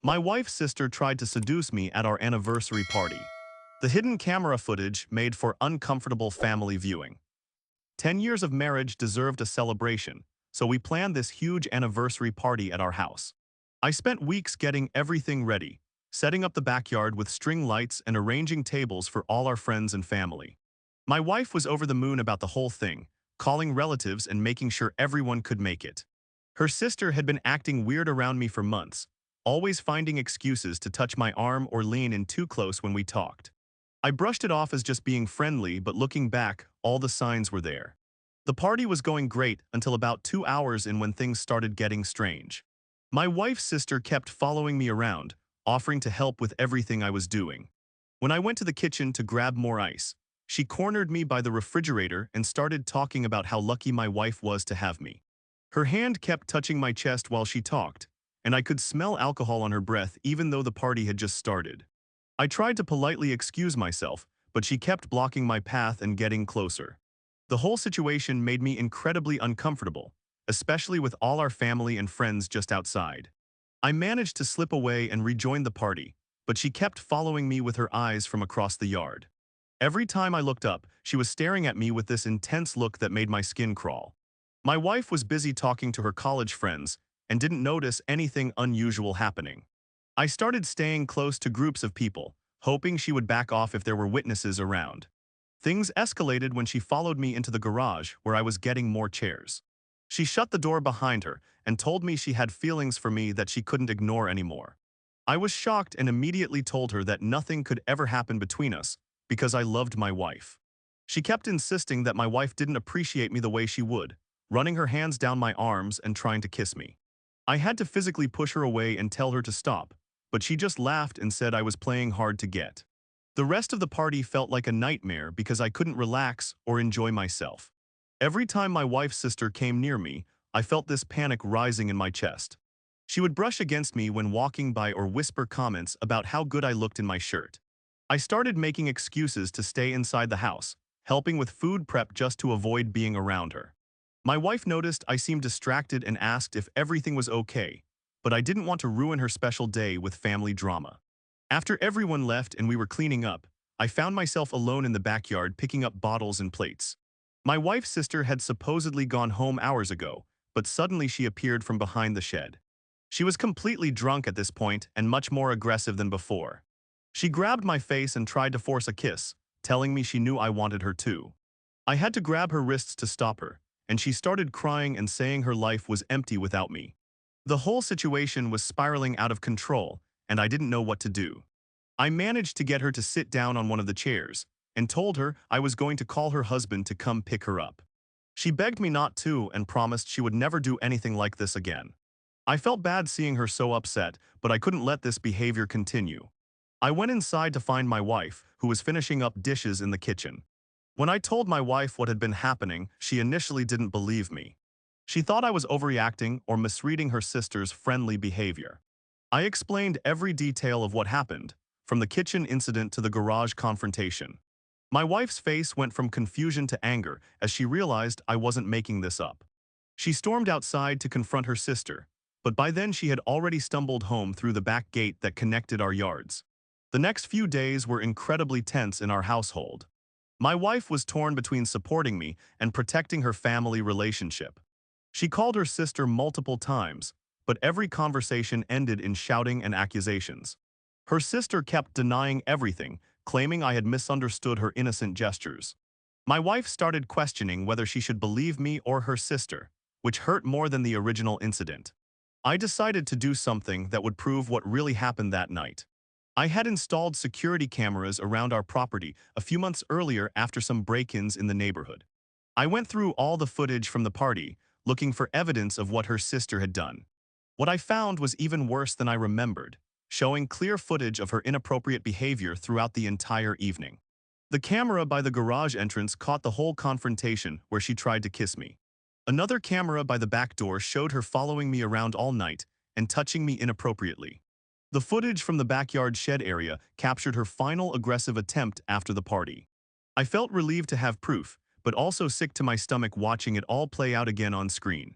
My wife's sister tried to seduce me at our anniversary party. The hidden camera footage made for uncomfortable family viewing. 10 years of marriage deserved a celebration, so we planned this huge anniversary party at our house. I spent weeks getting everything ready, setting up the backyard with string lights and arranging tables for all our friends and family. My wife was over the moon about the whole thing, calling relatives and making sure everyone could make it. Her sister had been acting weird around me for months, always finding excuses to touch my arm or lean in too close when we talked. I brushed it off as just being friendly, but looking back, all the signs were there. The party was going great until about 2 hours in when things started getting strange. My wife's sister kept following me around, offering to help with everything I was doing. When I went to the kitchen to grab more ice, she cornered me by the refrigerator and started talking about how lucky my wife was to have me. Her hand kept touching my chest while she talked, and I could smell alcohol on her breath even though the party had just started. I tried to politely excuse myself, but she kept blocking my path and getting closer. The whole situation made me incredibly uncomfortable, especially with all our family and friends just outside. I managed to slip away and rejoin the party, but she kept following me with her eyes from across the yard. Every time I looked up, she was staring at me with this intense look that made my skin crawl. My wife was busy talking to her college friends and didn't notice anything unusual happening. I started staying close to groups of people, hoping she would back off if there were witnesses around. Things escalated when she followed me into the garage where I was getting more chairs. She shut the door behind her and told me she had feelings for me that she couldn't ignore anymore. I was shocked and immediately told her that nothing could ever happen between us because I loved my wife. She kept insisting that my wife didn't appreciate me the way she would, running her hands down my arms and trying to kiss me. I had to physically push her away and tell her to stop, but she just laughed and said I was playing hard to get. The rest of the party felt like a nightmare because I couldn't relax or enjoy myself. Every time my wife's sister came near me, I felt this panic rising in my chest. She would brush against me when walking by or whisper comments about how good I looked in my shirt. I started making excuses to stay inside the house, helping with food prep just to avoid being around her. My wife noticed I seemed distracted and asked if everything was okay, but I didn't want to ruin her special day with family drama. After everyone left and we were cleaning up, I found myself alone in the backyard picking up bottles and plates. My wife's sister had supposedly gone home hours ago, but suddenly she appeared from behind the shed. She was completely drunk at this point and much more aggressive than before. She grabbed my face and tried to force a kiss, telling me she knew I wanted her too. I had to grab her wrists to stop her, and she started crying and saying her life was empty without me. The whole situation was spiraling out of control, and I didn't know what to do. I managed to get her to sit down on one of the chairs, and told her I was going to call her husband to come pick her up. She begged me not to and promised she would never do anything like this again. I felt bad seeing her so upset, but I couldn't let this behavior continue. I went inside to find my wife, who was finishing up dishes in the kitchen. When I told my wife what had been happening, she initially didn't believe me. She thought I was overreacting or misreading her sister's friendly behavior. I explained every detail of what happened, from the kitchen incident to the garage confrontation. My wife's face went from confusion to anger as she realized I wasn't making this up. She stormed outside to confront her sister, but by then she had already stumbled home through the back gate that connected our yards. The next few days were incredibly tense in our household. My wife was torn between supporting me and protecting her family relationship. She called her sister multiple times, but every conversation ended in shouting and accusations. Her sister kept denying everything, claiming I had misunderstood her innocent gestures. My wife started questioning whether she should believe me or her sister, which hurt more than the original incident. I decided to do something that would prove what really happened that night. I had installed security cameras around our property a few months earlier after some break-ins in the neighborhood. I went through all the footage from the party, looking for evidence of what her sister had done. What I found was even worse than I remembered, showing clear footage of her inappropriate behavior throughout the entire evening. The camera by the garage entrance caught the whole confrontation where she tried to kiss me. Another camera by the back door showed her following me around all night and touching me inappropriately. The footage from the backyard shed area captured her final aggressive attempt after the party. I felt relieved to have proof, but also sick to my stomach watching it all play out again on screen.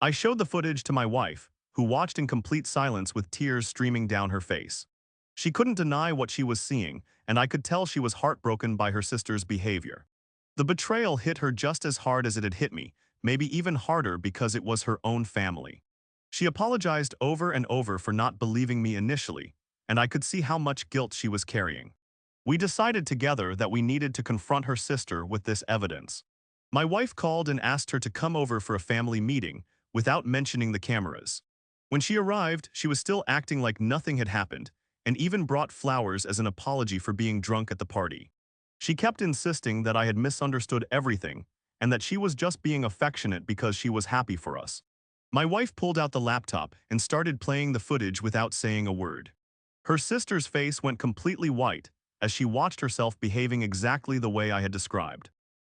I showed the footage to my wife, who watched in complete silence with tears streaming down her face. She couldn't deny what she was seeing, and I could tell she was heartbroken by her sister's behavior. The betrayal hit her just as hard as it had hit me, maybe even harder because it was her own family. She apologized over and over for not believing me initially, and I could see how much guilt she was carrying. We decided together that we needed to confront her sister with this evidence. My wife called and asked her to come over for a family meeting, without mentioning the cameras. When she arrived, she was still acting like nothing had happened, and even brought flowers as an apology for being drunk at the party. She kept insisting that I had misunderstood everything, and that she was just being affectionate because she was happy for us. My wife pulled out the laptop and started playing the footage without saying a word. Her sister's face went completely white as she watched herself behaving exactly the way I had described.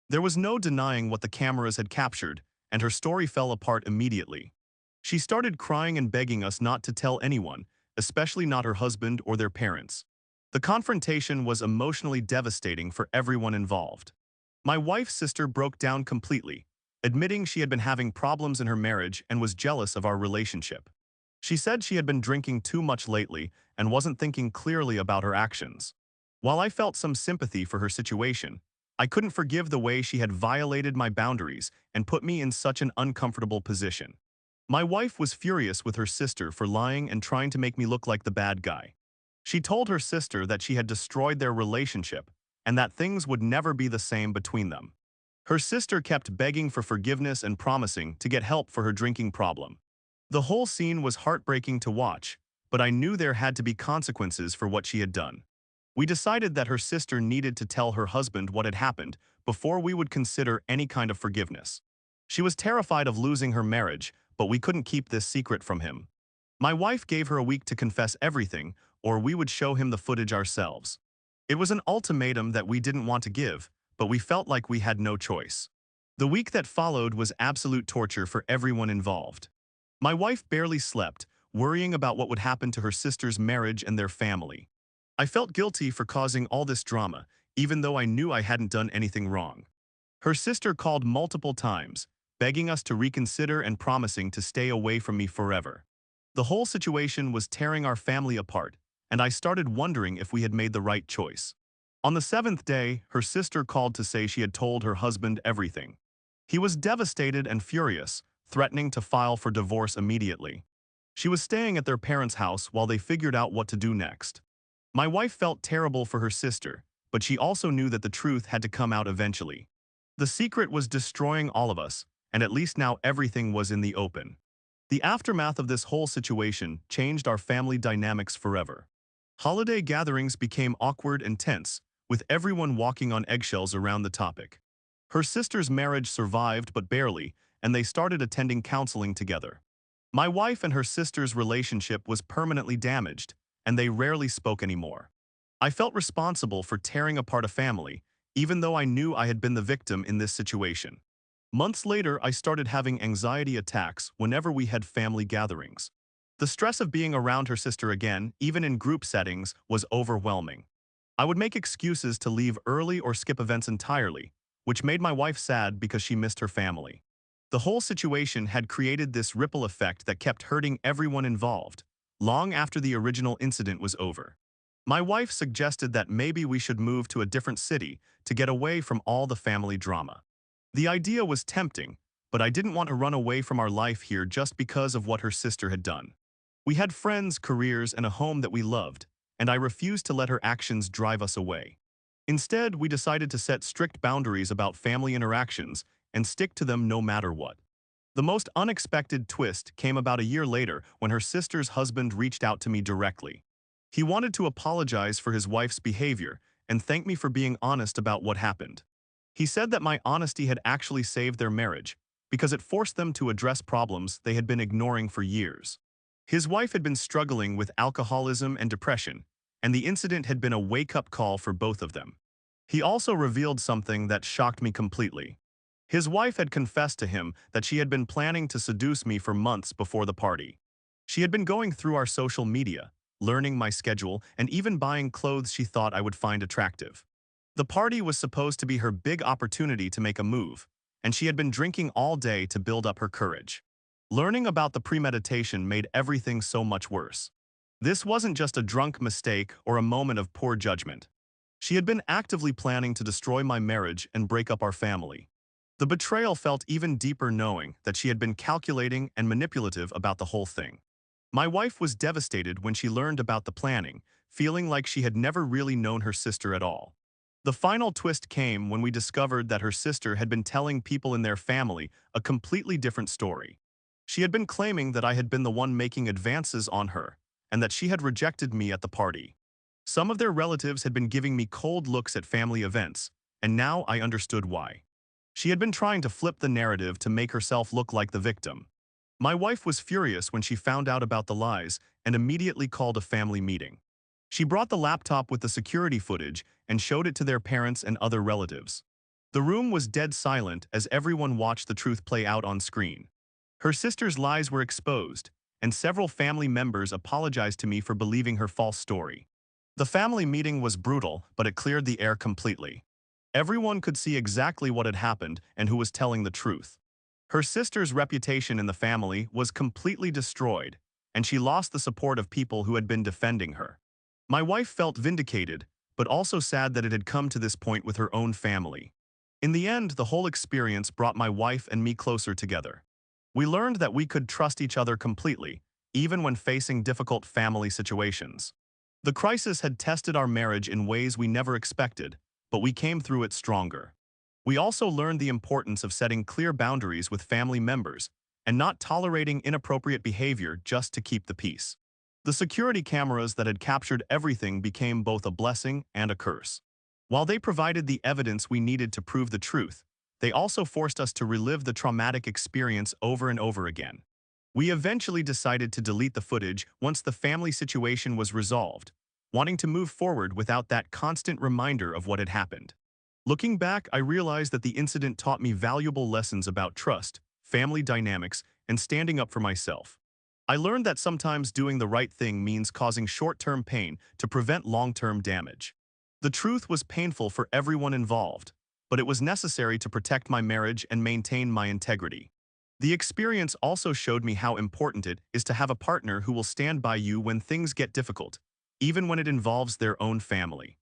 There was no denying what the cameras had captured, and her story fell apart immediately. She started crying and begging us not to tell anyone, especially not her husband or their parents. The confrontation was emotionally devastating for everyone involved. My wife's sister broke down completely, admitting she had been having problems in her marriage and was jealous of our relationship. She said she had been drinking too much lately and wasn't thinking clearly about her actions. While I felt some sympathy for her situation, I couldn't forgive the way she had violated my boundaries and put me in such an uncomfortable position. My wife was furious with her sister for lying and trying to make me look like the bad guy. She told her sister that she had destroyed their relationship and that things would never be the same between them. Her sister kept begging for forgiveness and promising to get help for her drinking problem. The whole scene was heartbreaking to watch, but I knew there had to be consequences for what she had done. We decided that her sister needed to tell her husband what had happened before we would consider any kind of forgiveness. She was terrified of losing her marriage, but we couldn't keep this secret from him. My wife gave her a week to confess everything, or we would show him the footage ourselves. It was an ultimatum that we didn't want to give, but we felt like we had no choice. The week that followed was absolute torture for everyone involved. My wife barely slept, worrying about what would happen to her sister's marriage and their family. I felt guilty for causing all this drama, even though I knew I hadn't done anything wrong. Her sister called multiple times, begging us to reconsider and promising to stay away from me forever. The whole situation was tearing our family apart, and I started wondering if we had made the right choice. On the seventh day, her sister called to say she had told her husband everything. He was devastated and furious, threatening to file for divorce immediately. She was staying at their parents' house while they figured out what to do next. My wife felt terrible for her sister, but she also knew that the truth had to come out eventually. The secret was destroying all of us, and at least now everything was in the open. The aftermath of this whole situation changed our family dynamics forever. Holiday gatherings became awkward and tense, with everyone walking on eggshells around the topic. Her sister's marriage survived but barely, and they started attending counseling together. My wife and her sister's relationship was permanently damaged, and they rarely spoke anymore. I felt responsible for tearing apart a family, even though I knew I had been the victim in this situation. Months later, I started having anxiety attacks whenever we had family gatherings. The stress of being around her sister again, even in group settings, was overwhelming. I would make excuses to leave early or skip events entirely, which made my wife sad because she missed her family. The whole situation had created this ripple effect that kept hurting everyone involved, long after the original incident was over. My wife suggested that maybe we should move to a different city to get away from all the family drama. The idea was tempting, but I didn't want to run away from our life here just because of what her sister had done. We had friends, careers, and a home that we loved, and I refused to let her actions drive us away. Instead, we decided to set strict boundaries about family interactions and stick to them no matter what. The most unexpected twist came about a year later when her sister's husband reached out to me directly. He wanted to apologize for his wife's behavior and thank me for being honest about what happened. He said that my honesty had actually saved their marriage because it forced them to address problems they had been ignoring for years. His wife had been struggling with alcoholism and depression, and the incident had been a wake-up call for both of them. He also revealed something that shocked me completely. His wife had confessed to him that she had been planning to seduce me for months before the party. She had been going through our social media, learning my schedule, and even buying clothes she thought I would find attractive. The party was supposed to be her big opportunity to make a move, and she had been drinking all day to build up her courage. Learning about the premeditation made everything so much worse. This wasn't just a drunk mistake or a moment of poor judgment. She had been actively planning to destroy my marriage and break up our family. The betrayal felt even deeper knowing that she had been calculating and manipulative about the whole thing. My wife was devastated when she learned about the planning, feeling like she had never really known her sister at all. The final twist came when we discovered that her sister had been telling people in their family a completely different story. She had been claiming that I had been the one making advances on her, and that she had rejected me at the party. Some of their relatives had been giving me cold looks at family events, and now I understood why. She had been trying to flip the narrative to make herself look like the victim. My wife was furious when she found out about the lies and immediately called a family meeting. She brought the laptop with the security footage and showed it to their parents and other relatives. The room was dead silent as everyone watched the truth play out on screen. Her sister's lies were exposed, and several family members apologized to me for believing her false story. The family meeting was brutal, but it cleared the air completely. Everyone could see exactly what had happened and who was telling the truth. Her sister's reputation in the family was completely destroyed, and she lost the support of people who had been defending her. My wife felt vindicated, but also sad that it had come to this point with her own family. In the end, the whole experience brought my wife and me closer together. We learned that we could trust each other completely, even when facing difficult family situations. The crisis had tested our marriage in ways we never expected, but we came through it stronger. We also learned the importance of setting clear boundaries with family members and not tolerating inappropriate behavior just to keep the peace. The security cameras that had captured everything became both a blessing and a curse. While they provided the evidence we needed to prove the truth, they also forced us to relive the traumatic experience over and over again. We eventually decided to delete the footage once the family situation was resolved, wanting to move forward without that constant reminder of what had happened. Looking back, I realized that the incident taught me valuable lessons about trust, family dynamics, and standing up for myself. I learned that sometimes doing the right thing means causing short-term pain to prevent long-term damage. The truth was painful for everyone involved, but it was necessary to protect my marriage and maintain my integrity. The experience also showed me how important it is to have a partner who will stand by you when things get difficult, even when it involves their own family.